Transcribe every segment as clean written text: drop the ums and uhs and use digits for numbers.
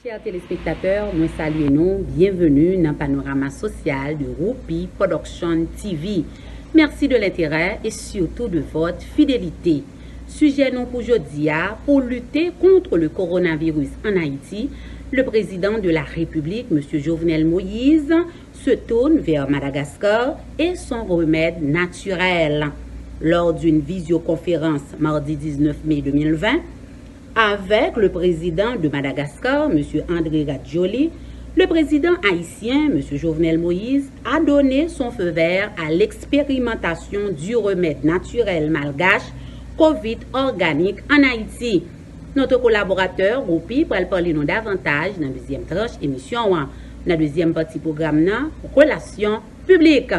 Chers téléspectateurs, nous saluons, bienvenue dans le panorama social de Roupi Production TV. Merci de l'intérêt et surtout de votre fidélité. Sujet nous pour aujourd'hui, pour lutter contre le coronavirus en Haïti, le président de la République, M. Jovenel Moïse, se tourne vers Madagascar et son remède naturel. Lors d'une visioconférence mardi 19 mai 2020, avec le président de Madagascar, M. André Radjoli, le président haïtien, M. Jovenel Moïse, a donné son feu vert à l'expérimentation du remède naturel malgache COVID organique en Haïti. Notre collaborateur, Roupi, va parler nous davantage dans la deuxième tranche émission, dans la deuxième partie programme, Relations publiques.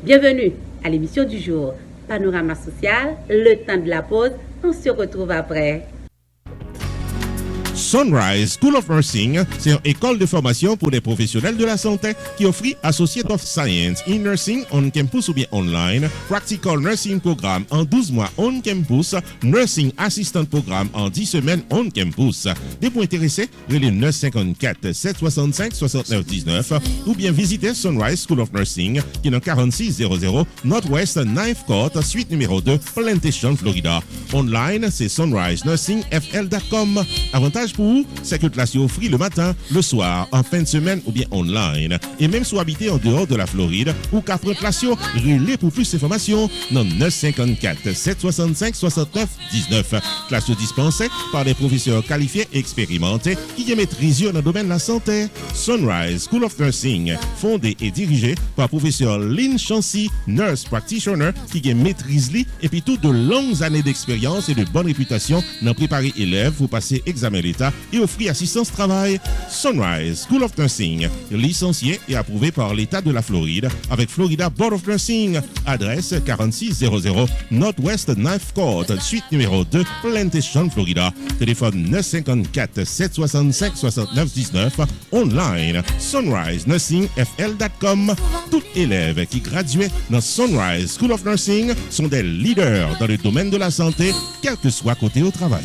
Bienvenue à l'émission du jour, Panorama social, le temps de la pause, on se retrouve après. Sunrise School of Nursing, c'est une école de formation pour les professionnels de la santé qui offre Associate of Science in Nursing on campus ou bien online, Practical Nursing Programme en 12 mois on campus, Nursing Assistant Programme en 10 semaines on campus. Des points intéressés, relais 954 765 69 19 ou bien visitez Sunrise School of Nursing qui est dans 4600 Northwest 9th Court, suite numéro 2, Plantation, Florida. Online, c'est sunrisenursingfl.com. Avantage pour vous, c'est que classe est offre le matin, le soir, en fin de semaine ou bien online. Et même si vous habitez en dehors de la Floride ou qu'après classe, relais pour plus d'informations dans 954 765 69 19. Classe dispensée par des professeurs qualifiés et expérimentés qui maîtrisent dans le domaine de la santé. Sunrise School of Nursing, fondé et dirigé par professeur Lynn Chancy, nurse practitioner qui maîtrise et puis toutes de longues années d'expérience et de bonne réputation dans préparer élèves pour passer examen d'État et offrir assistance travail. Sunrise School of Nursing, licencié et approuvé par l'État de la Floride avec Florida Board of Nursing. Adresse 4600 Northwest 9th Court, suite numéro 2, Plantation, Florida. Téléphone 954 765 69 19. Online, sunrisenursingfl.com. Tout élève qui graduait dans Sunrise School of Nursing sont des leaders dans le domaine de la santé, quel que soit côté au travail.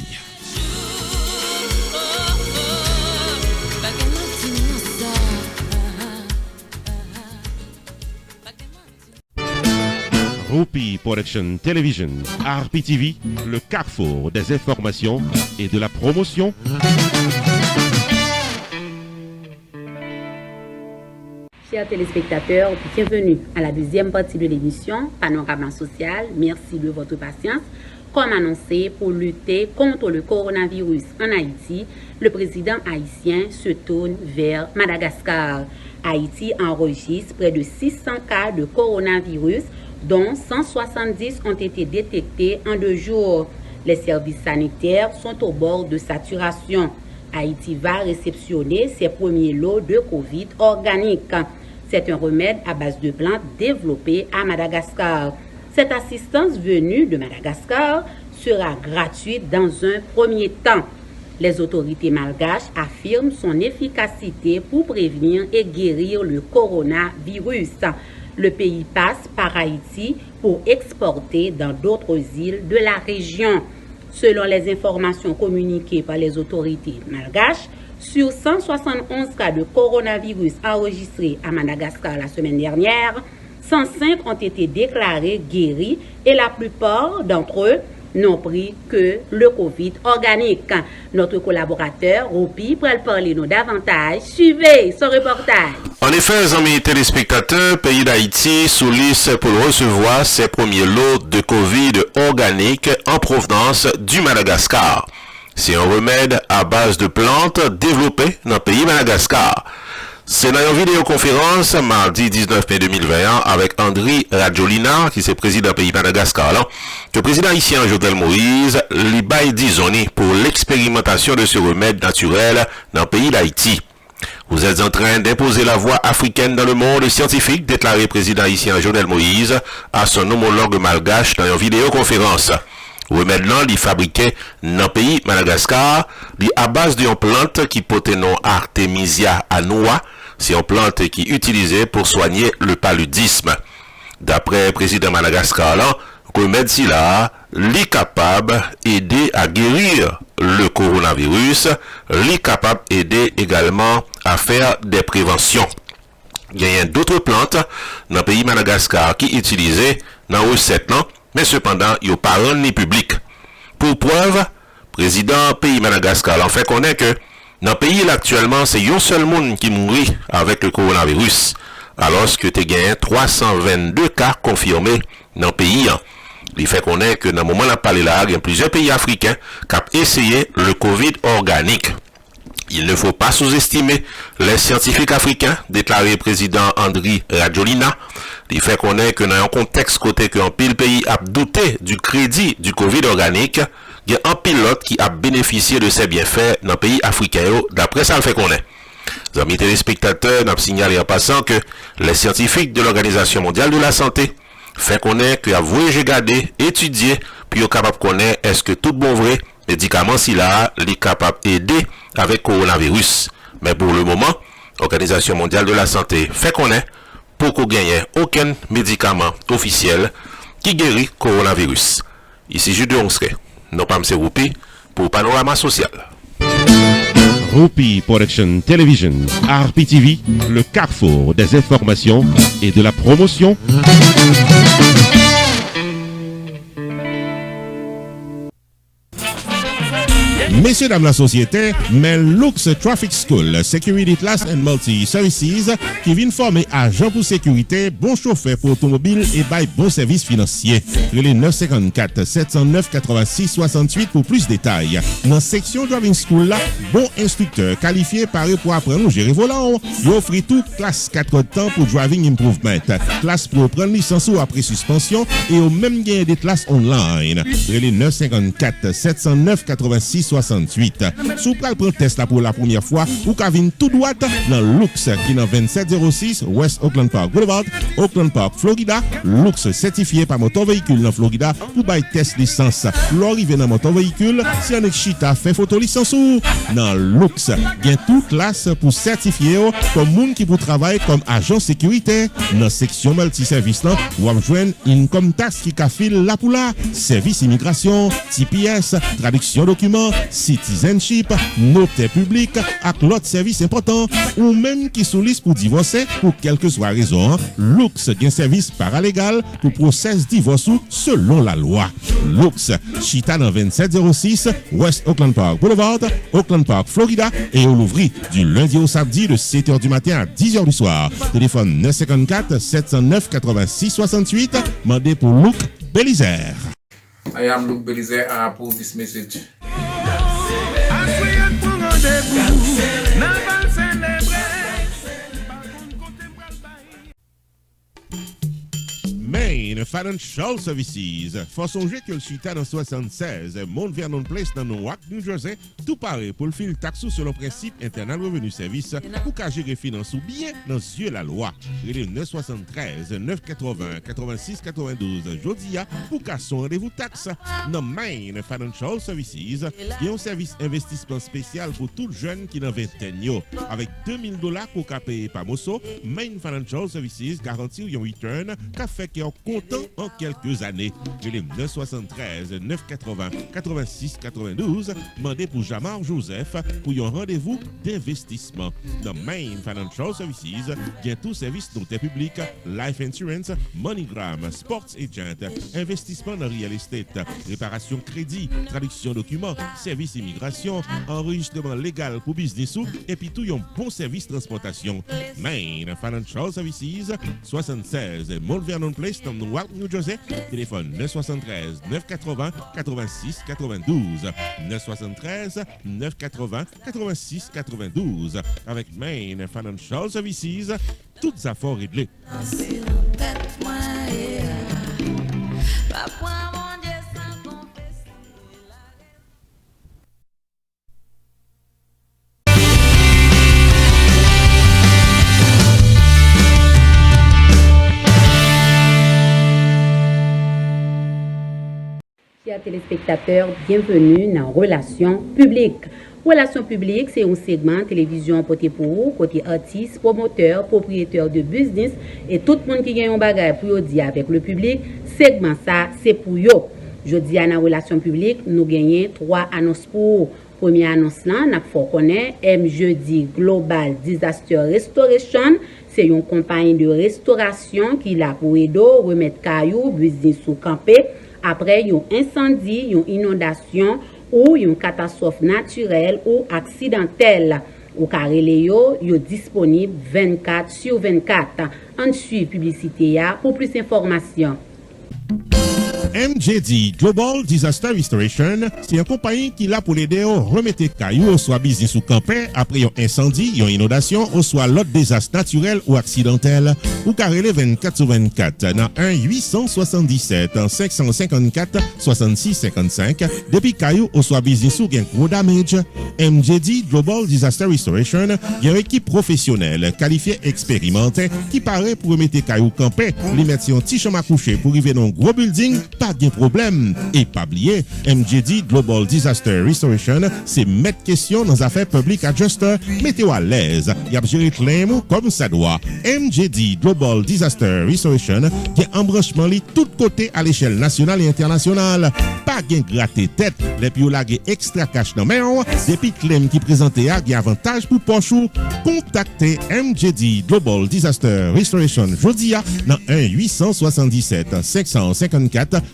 Roupi Production Television, RPTV, le carrefour des informations et de la promotion. Chers téléspectateurs, bienvenue à la deuxième partie de l'émission Panorama social. Merci de votre patience. Comme annoncé, pour lutter contre le coronavirus en Haïti, le président haïtien se tourne vers Madagascar. Haïti enregistre près de 600 cas de coronavirus, dont 170 ont été détectés en 2 jours. Les services sanitaires sont au bord de saturation. Haïti va réceptionner ses premiers lots de COVID organique. C'est un remède à base de plantes développé à Madagascar. Cette assistance venue de Madagascar sera gratuite dans un premier temps. Les autorités malgaches affirment son efficacité pour prévenir et guérir le coronavirus. Le pays passe par Haïti pour exporter dans d'autres îles de la région. Selon les informations communiquées par les autorités malgaches, sur 171 cas de coronavirus enregistrés à Madagascar la semaine dernière, 105 ont été déclarés guéris et la plupart d'entre eux n'ont pris que le COVID organique. Notre collaborateur, Roupi, pour parler nous davantage. Suivez son reportage. En effet, amis téléspectateurs, pays d'Haïti sous liste pour recevoir ses premiers lots de COVID organique en provenance du Madagascar. C'est un remède à base de plantes développé dans le pays Madagascar. C'est dans une vidéoconférence mardi 19 mai 2021 avec André Radjolina, qui est président du pays Madagascar, là, que le président haïtien Jovenel Moïse lui baille disoni pour l'expérimentation de ce remède naturel dans le pays d'Haïti. Vous êtes en train d'imposer la voix africaine dans le monde scientifique, déclaré président haïtien Jovenel Moïse à son homologue malgache dans une vidéoconférence. Remède là, il fabriqué dans le pays Madagascar, à base d'une plante qui porte nom Artemisia annua. C'est une plante qui est utilisée pour soigner le paludisme. D'après le président Madagascar, là, remède si là, est capable d'aider à guérir le coronavirus, li capable d'aider également à faire des préventions. Il y a d'autres plantes dans le pays Madagascar qui utilisées dans la recette, mais cependant, il n'y a pas ni public. Pour preuve, président pays Madagascar l'en fait connaître que dans le pays actuellement, c'est un seul monde qui mourit avec le coronavirus, alors que tu as 322 cas confirmés dans le pays. Il fait connaître que dans le moment où on a parlé là, il y a plusieurs pays africains qui ont essayé le Covid organique. Il ne faut pas sous-estimer les scientifiques africains, déclaré président Andry Rajoelina. Il fait connaître que dans un contexte côté qu'un pile pays a douté du crédit du Covid organique, il y a un pilote qui a bénéficié de ses bienfaits dans le pays africain. D'après ça, le fait connaître. Les amis téléspectateurs, nous signalé en passant que les scientifiques de l'Organisation mondiale de la santé fait connaître qu'il a voyagé, garder, étudier, puis capable de connaître est-ce que tout bon vrai médicament si là, il est capable d'aider avec coronavirus. Mais pour le moment, l'Organisation mondiale de la santé fait connaître pour qu'on gagne aucun médicament officiel qui guérit coronavirus. Ici Jude Onsre, non pas M. Roupi, pour Panorama Social. Roupi Production Television, RPTV, le carrefour des informations et de la promotion. Messieurs, dames, la société, mais Lux Traffic School, Security Class and Multi Services, qui vient former agents pour sécurité, bon chauffeur pour automobile et bail bon service financier. Les 954 709 86 68 pour plus de détails. Dans section Driving School, là, bon instructeur qualifié paré pour apprendre à gérer volant. Il offre tout classe 4 temps pour Driving Improvement, classe pour prendre licence ou après suspension et au même gain des classes online. Les 954 709 86 68. Sous pral prend test là pour la première fois, ou kavine tout droit dans Lux qui dans 2706 West Oakland Park Boulevard, Oakland Park, Florida. Lux certifié par moteur véhicule dans Florida pour bail test licence. L'arrivée dans moteur véhicule, si on est chita fait photo licence ou dans Lux, gain toute classe pour certifier comme monde qui pour travailler comme agent sécurité. Dans section multi-service là, ou joindre income tax qui kafil la pour la service immigration, TPS, traduction documents, citizenship, notaire public, avec l'autre service important, ou même qui sous liste pour divorcer, pour quelle que soit raison, Lux gain service paralégal pour process divorce selon la loi. Lux, chita dans 2706 West Oakland Park Boulevard, Oakland Park, Florida, et on l'ouvre du lundi au samedi de 7h du matin à 10h du soir. Téléphone 954 709 86 68, mandé pour Luc Belizer. I am Luc Belizer. I approve this message. Main Financial Services. Faut songer que le chita dans 76, Mount Vernon Place dans Newark, New Jersey, tout pareil pour le fil taxe sur le principe Internal Revenue Service pour qu'à gérer finance ou bien dans yeux la loi. Il est 973 980 86 92 Jodia pour qu'à son rendez-vous taxe. Dans Main Financial Services, il y a un service investissement spécial pour tout jeune qui n'a 20 ans. Avec $2000 pour qu'à payer par Mosso, Main Financial Services garantit un return qu'a fait qu'il est content en quelques années. Il est 973 980 86 92 mandé pour Jamar Joseph pour un rendez-vous d'investissement. Dans Main Financial Services, il y a tout service notaire public, life insurance, MoneyGram, sports agent, investissement dans real estate, réparation crédit, traduction documents, service immigration, enregistrement légal pour business et puis tout un bon service transportation. Main Financial Services, 76 Mount Vernon Place, dans Newark, New Jersey. Téléphone 973 980 86 92. 973 980 86 92. Avec Main Financial Services, toutes affaires réglées. Chers téléspectateurs, bienvenue dans Relations publiques. Relations publiques, c'est un segment télévision porté pour vous, côté artistes, promoteurs, propriétaires de business et tout le monde qui gagne un bagage pour dire avec le public. Segment ça, c'est pour vous. Jeudi, à la relation publique, nous gagnons 3 annonces pour. Première annonce là, nous faut connaître MJD Global Disaster Restoration. C'est une compagnie de restauration qui l'a pour aider remettre caillou, business sous campé après un incendie, une inondation ou une catastrophe naturelle ou accidentelle. Au carré Léo, est disponible 24/24. En suit publicité pour plus d'informations. MJD Global Disaster Restoration, c'est une compagnie qui l'a pour l'aider à remettre cailloux, soit business ou campé, après un incendie, une inondation, ou soit l'autre désastre naturel ou accidentel, ou carré 24/24, dans 1-877-554-6655, depuis cailloux, ou soit business ou gain gros damage. MJD Global Disaster Restoration, il y a une équipe professionnelle, qualifiée, expérimentée, qui paraît pour remettre cailloux campé, les mettre sur un petit chemin à coucher pour arriver dans un gros building, pas de problème. Et pas oublier, MJD Global Disaster Restoration, c'est mettre question dans les affaires publiques adjuster, mettez-vous à l'aise. Il y a géré claim comme ça doit. MJD Global Disaster Restoration, qui est embranchement li tout côté à l'échelle nationale et internationale. Pas gain gratter tête, les puis la extra cash dans main, depuis claim qui présenté a avantage pour pochou. Contactez MJD Global Disaster Restoration Jodia dans 1-877-554-6655.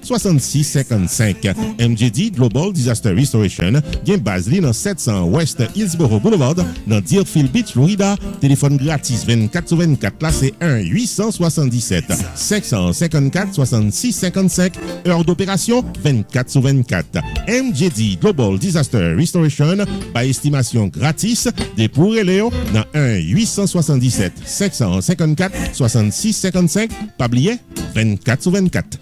MJD Global Disaster Restoration, gain base li dans 700 West Hillsborough Boulevard dans Deerfield Beach, Florida. Téléphone gratis 24/24 là c'est 1-877-554-6655. Heure d'opération 24/24. MJD Global Disaster Restoration, par estimation gratis des pour Léo dans 1-877-554-6655. Pas oublier 24/24.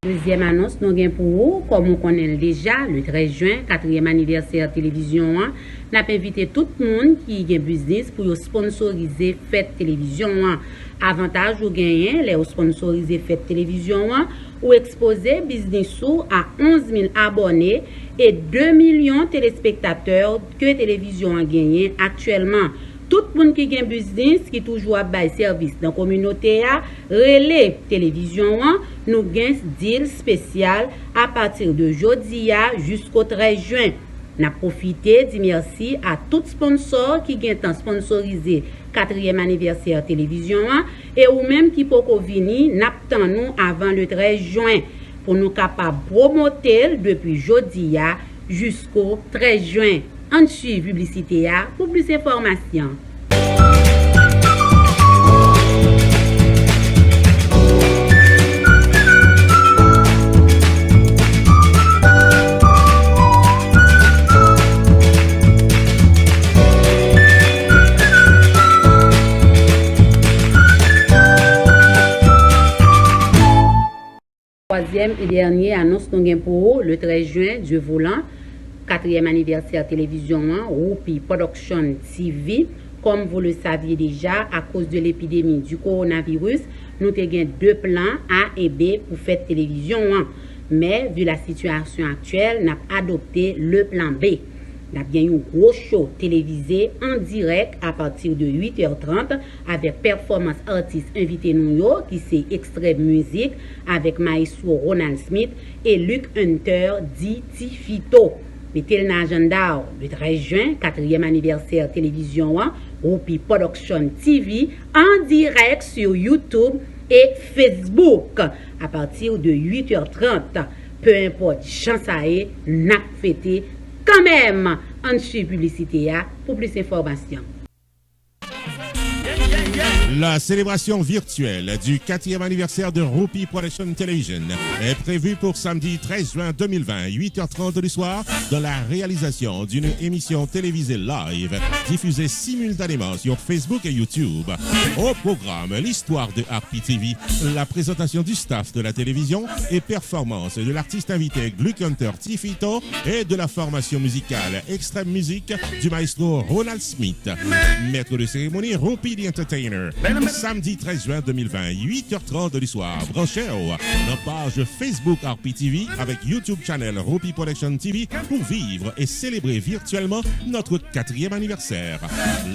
Deuxième annonce, nous avons pour vous, comme on connaît déjà, le 13 juin, 4e anniversaire télévision, nous avons invité tout le monde qui a un business pour sponsoriser fête télévision. Avantage ou gagner, les sponsoriser fête télévision, ou exposer business à 11 000 abonnés et 2 millions de téléspectateurs que télévision a gagné actuellement. Tout le monde qui a un business, qui toujours a un service dans la communauté, relais télévision, nous avons un deal spécial à partir de jeudi jusqu'au 13 juin. Nous avons profité de merci à tout sponsor qui ont sponsorisé 4e anniversaire télévision et ou même qui peut venir nous avant le 13 juin pour nous capables de promoter depuis jeudi jusqu'au 13 juin. En suit publicité pour plus d'informations. Troisième et dernier annonce nous avons pour le 13 juin, Dieu voulant, 4e anniversaire télévision, Rupi Production TV. Comme vous le saviez déjà, à cause de l'épidémie du coronavirus, nous avons 2 plans A et B pour faire télévision. Mais vu la situation actuelle, nous avons adopté le plan B. Nous avons eu un gros show télévisé en direct à partir de 8h30 avec performance artiste invité nous qui c'est extrait musique avec maestro Ronald Smith et Luke Hunter dit Tifito. Mettez le agenda le 13 juin, 4e anniversaire télévision, Rupi Production TV en direct sur YouTube et Facebook à partir de 8h30. Peu importe, chance à eux, n'a fêté quand même. En suit publicité pour plus d'informations. La célébration virtuelle du 4e anniversaire de Rupi Production Television est prévue pour samedi 13 juin 2020, 8h30 du soir, dans la réalisation d'une émission télévisée live diffusée simultanément sur Facebook et YouTube. Au programme, l'histoire de Harpy TV, la présentation du staff de la télévision et performance de l'artiste invité Luke Hunter Tifito et de la formation musicale Extreme Music du maestro Ronald Smith. Maître de cérémonie, Rupi The Entertainment. Dinner. Samedi 13 juin 2020, 8h30 du soir. Branchez-vous dans page Facebook RPTV avec YouTube channel Rupi Production TV pour vivre et célébrer virtuellement notre 4e anniversaire.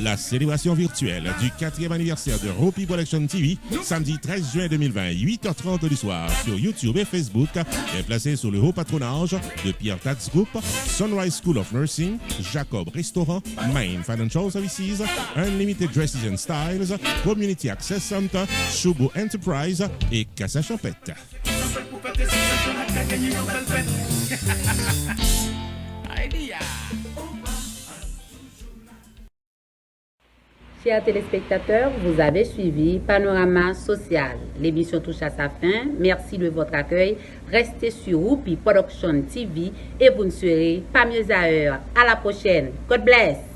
La célébration virtuelle du 4e anniversaire de Rupi Production TV, samedi 13 juin 2020, 8h30 du soir sur YouTube et Facebook, est placée sous le haut patronage de Pierre Tax Group, Sunrise School of Nursing, Jacob Restaurant, Main Financial Services, Unlimited Dresses and Styles, Community Access Center, Shubo Enterprise et Casa Champette. Chers téléspectateurs, vous avez suivi Panorama Social. L'émission touche à sa fin. Merci de votre accueil. Restez sur Rupi Production TV et vous ne serez pas mieux ailleurs. À la prochaine. God bless.